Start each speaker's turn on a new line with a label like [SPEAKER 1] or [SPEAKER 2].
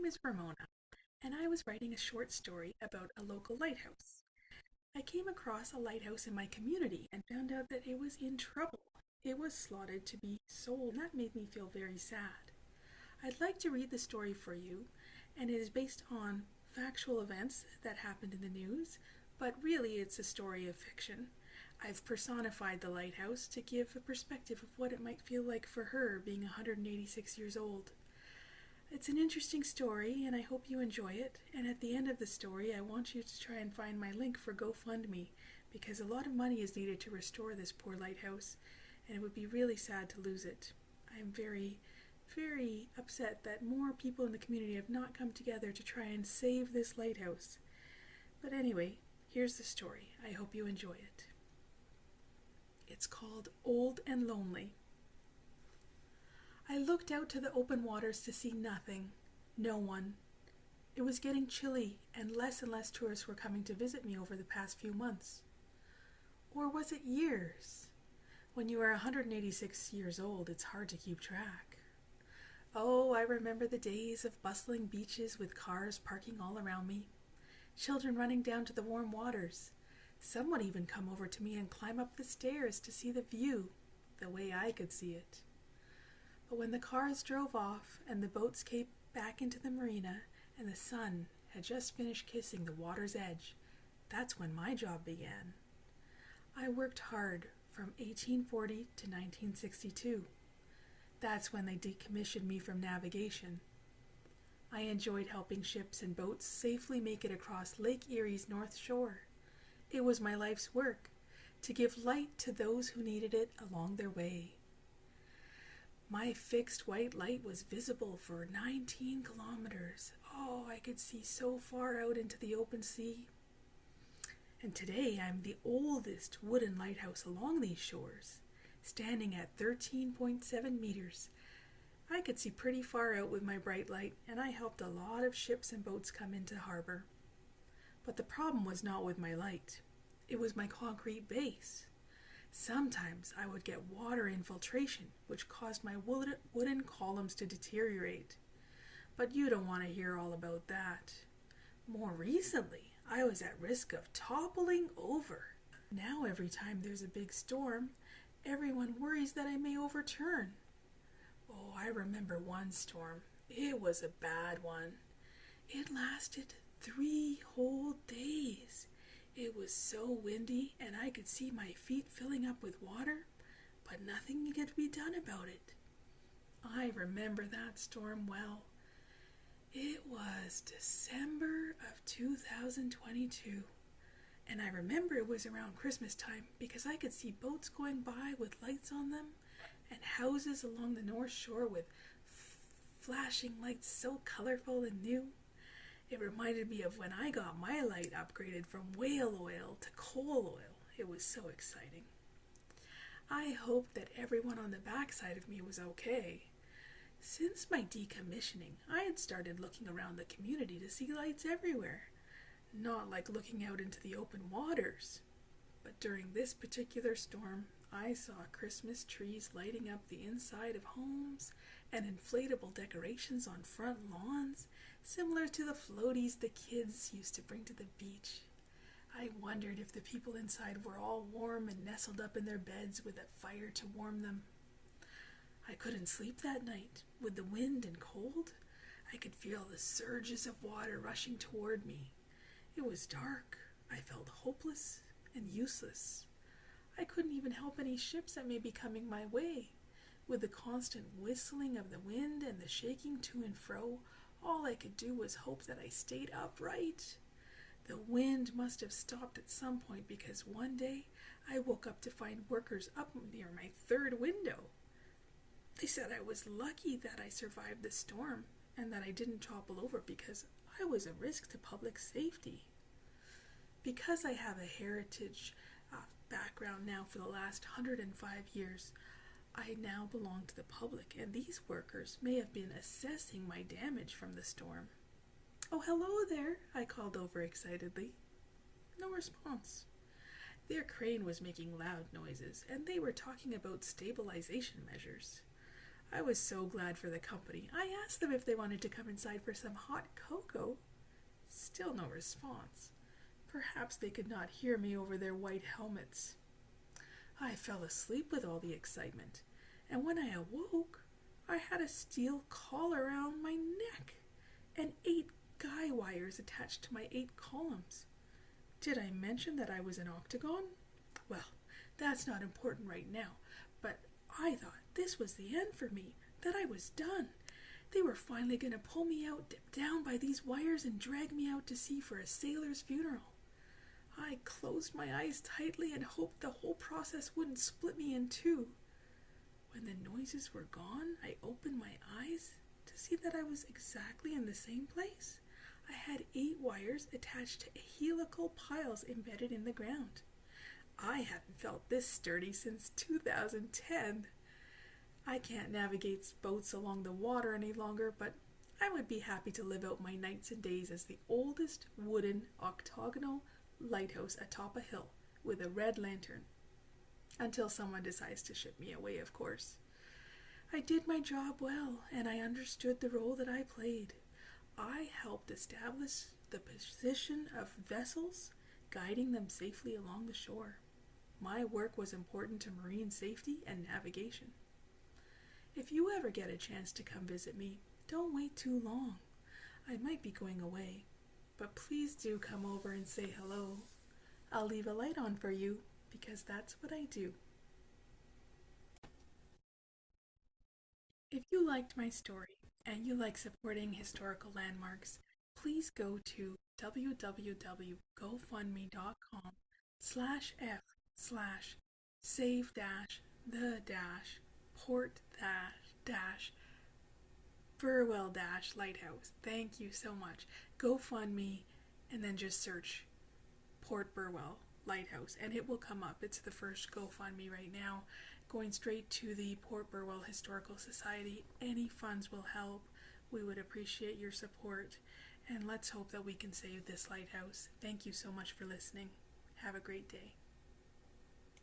[SPEAKER 1] is Ramona, and I was writing a short story about a local lighthouse. I came across a lighthouse in my community and found out that it was in trouble. It was slotted to be sold, and that made me feel very sad. I'd like to read the story for you, and it is based on factual events that happened in the news, but really it's a story of fiction. I've personified the lighthouse to give a perspective of what it might feel like for her being 186 years old. It's an interesting story, and I hope you enjoy it. And at the end of the story, I want you to try and find my link for GoFundMe, because a lot of money is needed to restore this poor lighthouse, and it would be really sad to lose it. I'm very upset that more people in the community have not come together to try and save this lighthouse. But anyway, here's the story. I hope you enjoy it. It's called Old and Lonely. I looked out to the open waters to see nothing, no one. It was getting chilly, and less tourists were coming to visit me over the past few months. Or was it years? When you are 186 years old, it's hard to keep track. Oh, I remember the days of bustling beaches with cars parking all around me, children running down to the warm waters. Some would even come over to me and climb up the stairs to see the view, the way I could see it. But when the cars drove off and the boats came back into the marina and the sun had just finished kissing the water's edge, that's when my job began. I worked hard from 1840 to 1962. That's when they decommissioned me from navigation. I enjoyed helping ships and boats safely make it across Lake Erie's North Shore. It was my life's work, to give light to those who needed it along their way. My fixed white light was visible for 19 kilometers. Oh, I could see so far out into the open sea. And today I'm the oldest wooden lighthouse along these shores, standing at 13.7 meters. I could see pretty far out with my bright light, and I helped a lot of ships and boats come into harbor. But the problem was not with my light. It was my concrete base. Sometimes I would get water infiltration, which caused my wooden columns to deteriorate. But you don't want to hear all about that. More recently, I was at risk of toppling over. Now every time there's a big storm, everyone worries that I may overturn. Oh, I remember one storm. It was a bad one. It lasted 3 whole days. It was so windy, and I could see my feet filling up with water, but nothing could be done about it. I remember that storm well. It was December of 2022, and I remember it was around Christmas time because I could see boats going by with lights on them and houses along the North Shore with flashing lights so colorful and new. It reminded me of when I got my light upgraded from whale oil to coal oil. It was so exciting. I hoped that everyone on the backside of me was okay. Since my decommissioning, I had started looking around the community to see lights everywhere, not like looking out into the open waters. But during this particular storm, I saw Christmas trees lighting up the inside of homes and inflatable decorations on front lawns, similar to the floaties the kids used to bring to the beach. I wondered if the people inside were all warm and nestled up in their beds with a fire to warm them. I couldn't sleep that night. With the wind and cold, I could feel the surges of water rushing toward me. It was dark. I felt hopeless and useless. I couldn't even help any ships that may be coming my way. With the constant whistling of the wind and the shaking to and fro, all I could do was hope that I stayed upright. The wind must have stopped at some point because one day I woke up to find workers up near my third window. They said I was lucky that I survived the storm and that I didn't topple over because I was a risk to public safety. Because I have a heritage background now for the last 105 years, I now belong to the public, and these workers may have been assessing my damage from the storm. "Oh, hello there," I called over excitedly. No response. Their crane was making loud noises, and they were talking about stabilization measures. I was so glad for the company. I asked them if they wanted to come inside for some hot cocoa. Still no response. Perhaps they could not hear me over their white helmets. I fell asleep with all the excitement, and when I awoke, I had a steel collar around my neck and 8 guy wires attached to my 8 columns. Did I mention that I was an octagon? Well, that's not important right now, but I thought this was the end for me, that I was done. They were finally going to pull me out down by these wires and drag me out to sea for a sailor's funeral. I closed my eyes tightly and hoped the whole process wouldn't split me in two. When the noises were gone, I opened my eyes to see that I was exactly in the same place. I had 8 wires attached to helical piles embedded in the ground. I haven't felt this sturdy since 2010. I can't navigate boats along the water any longer, but I would be happy to live out my nights and days as the oldest wooden octagonal lighthouse atop a hill with a red lantern. Until someone decides to ship me away, of course. I did my job well, and I understood the role that I played. I helped establish the position of vessels, guiding them safely along the shore. My work was important to marine safety and navigation. If you ever get a chance to come visit me, don't wait too long. I might be going away, but please do come over and say hello. I'll leave a light on for you, because that's what I do. If you liked my story and you like supporting historical landmarks, please go to www.gofundme.com/save-the-port Burwell Lighthouse. Thank you so much. GoFundMe and then just search Port Burwell Lighthouse and it will come up. It's the first GoFundMe right now, going straight to the Port Burwell Historical Society. Any funds will help. We would appreciate your support, and let's hope that we can save this lighthouse. Thank you so much for listening. Have a great day.